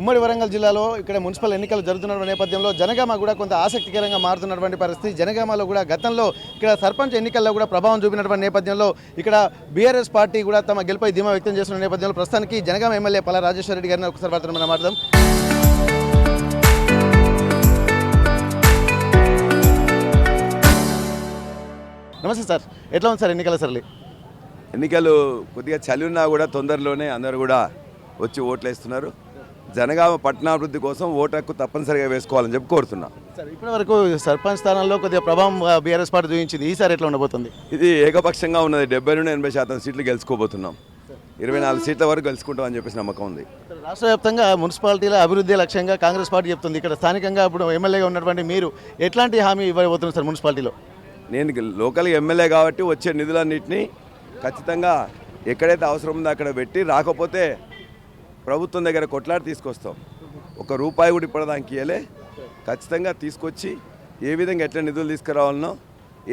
ఉమ్మడి వరంగల్ జిల్లాలో ఇక్కడ మున్సిపల్ ఎన్నికలు జరుగుతున్న నేపథ్యంలో జనగామ కూడా కొంత ఆసక్తికరంగా మారుతున్నటువంటి పరిస్థితి. జనగామలో కూడా గతంలో ఇక్కడ సర్పంచ్ ఎన్నికల్లో కూడా ప్రభావం చూపినటువంటి నేపథ్యంలో ఇక్కడ బీఆర్ఎస్ పార్టీ కూడా తమ గెలుపై ధీమా వ్యక్తం చేస్తున్న నేపథ్యంలో ప్రస్తుతానికి జనగామ ఎమ్మెల్యే పల్లా రాజేశ్వర రెడ్డి గారిని ఒకసారి మనం మాట్లాడదాం. నమస్తే సార్, ఎట్లా ఉంది సార్ ఎన్నికల సరళి? ఎన్నికలు కొద్దిగా చలి ఉన్నా కూడా తొందరలోనే అందరూ కూడా వచ్చి ఓట్లు వేస్తున్నారు. జనగామ పట్టణాభివృద్ధి కోసం ఓటు హక్కు తప్పనిసరిగా వేసుకోవాలని చెప్పి కోరుతున్నా. సార్, ఇప్పటి వరకు సర్పంచ్ స్థానంలో కొద్దిగా ప్రభావం బీఆర్ఎస్ పార్టీ చూపించింది. ఈసారి ఎట్లా ఉండబోతుంది? ఇది ఏకపక్షంగా ఉన్నది. 70 నుండి 80% సీట్లు గెలుచుకోబోతున్నాం. 24 సీట్ల వరకు గెలుచుకుంటామని చెప్పేసి నమ్మకం ఉంది. రాష్ట్ర వ్యాప్తంగా మున్సిపాలిటీల అభివృద్ధి లక్ష్యంగా కాంగ్రెస్ పార్టీ చెప్తుంది. ఇక్కడ స్థానికంగా ఇప్పుడు ఎమ్మెల్యేగా ఉన్నటువంటి మీరు ఎట్లాంటి హామీ ఇవ్వబోతున్నారు సార్ మున్సిపాలిటీలో? నేను లోకల్గా ఎమ్మెల్యే కాబట్టి వచ్చే నిధులన్నింటినీ ఖచ్చితంగా ఎక్కడైతే అవసరం ఉందో అక్కడ పెట్టి, రాకపోతే ప్రభుత్వం దగ్గర కొట్లాడి తీసుకొస్తాం. ₹1 కూడా ఇప్పటిదానికి ఇవ్వలే. ఖచ్చితంగా తీసుకొచ్చి ఏ విధంగా ఎట్లా నిధులు తీసుకురావాలనో,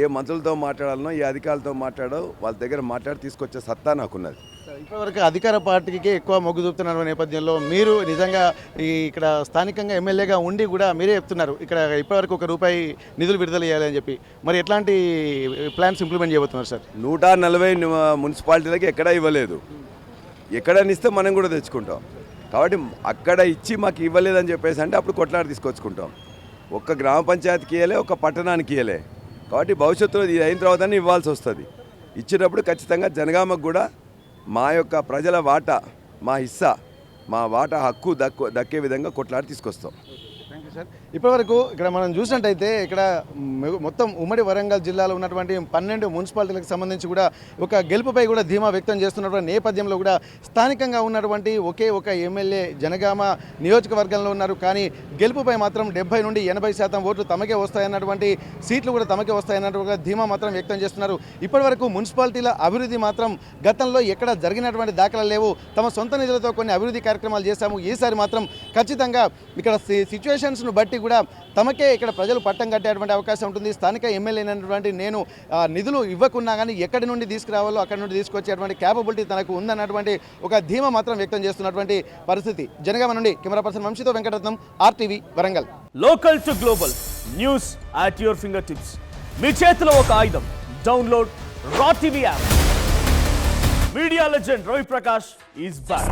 ఏ మంత్రులతో మాట్లాడాలనో, ఏ అధికారులతో మాట్లాడో వాళ్ళ దగ్గర మాట్లాడి తీసుకొచ్చే సత్తా నాకున్నది. ఇప్పటివరకు అధికార పార్టీకి ఎక్కువ మొగ్గు చూపుతున్న నేపథ్యంలో మీరు నిజంగా ఇక్కడ స్థానికంగా ఎమ్మెల్యేగా ఉండి కూడా మీరే చెప్తున్నారు ఇక్కడ ఇప్పటివరకు ₹1 నిధులు విడుదల చేయాలని చెప్పి. మరి ఎట్లాంటి ప్లాన్స్ ఇంప్లిమెంట్ చేయబోతున్నారు సార్? 140 మున్సిపాలిటీలకి ఎక్కడా ఇవ్వలేదు. ఎక్కడనిస్తే మనం కూడా తెచ్చుకుంటాం. కాబట్టి అక్కడ ఇచ్చి మాకు ఇవ్వలేదని చెప్పేసి అంటే అప్పుడు కొట్లాడి తీసుకొచ్చుకుంటాం. ఒక్క గ్రామ పంచాయతీకి ఇవ్వలే, ఒక పట్టణానికి ఇవ్వలే. కాబట్టి భవిష్యత్తులో ఇది అయిన తర్వాతనే ఇవ్వాల్సి వస్తుంది. ఇచ్చినప్పుడు ఖచ్చితంగా జనగామకు కూడా మా యొక్క ప్రజల వాటా, మా హిస్సా, మా వాటా హక్కు దక్కే విధంగా కొట్లాడి తీసుకొస్తాం. Thank you sir. ఇప్పటివరకు ఇక్కడ మనం చూసినట్టయితే ఇక్కడ మొత్తం ఉమ్మడి వరంగల్ జిల్లాలో ఉన్నటువంటి 12 మున్సిపాలిటీలకు సంబంధించి కూడా ఒక గెలుపుపై కూడా ధీమా వ్యక్తం చేస్తున్నటువంటి నేపథ్యంలో కూడా స్థానికంగా ఉన్నటువంటి ఒకే ఒక ఎమ్మెల్యే జనగామ నియోజకవర్గంలో ఉన్నారు. కానీ గెలుపుపై మాత్రం 70 నుండి 80% ఓట్లు తమకే వస్తాయన్నటువంటి సీట్లు కూడా తమకే వస్తాయన్నటువంటి ధీమా మాత్రం వ్యక్తం చేస్తున్నారు. ఇప్పటివరకు మున్సిపాలిటీల అభివృద్ధి మాత్రం గతంలో ఎక్కడ జరిగినటువంటి దాఖలాలు లేవు. తమ సొంత నిధులతో కొన్ని అభివృద్ధి కార్యక్రమాలు చేశాము. ఈసారి మాత్రం ఖచ్చితంగా ఇక్కడ సిచ్యువేషన్స్ను బట్టి కూడా తమకే ఇక్కడ ప్రజలు పట్టం కట్టేటువంటి అవకాశం ఉంటుంది. స్థానిక ఎమ్మెల్యే అయినటువంటి నేను నిధులు ఇవ్వకున్నా కానీ ఎక్కడి నుండి తీసుకురావాలో అక్కడి నుండి తీసుకొచ్చేటువంటి క్యాపబిలిటీ తనకు ఉందన్నటువంటి ఒక ధీమా మాత్రం వ్యక్తం చేస్తున్నటువంటి పరిస్థితి. జనగామ నుండి కెమెరా పర్సన్ వంశీతో Venkataratnam, RTV Warangal. Local to global news at your finger tips. మీ చేతిలో ఒక ఆయుధం. Download raw TV app. Media legend Ravi Prakash is back.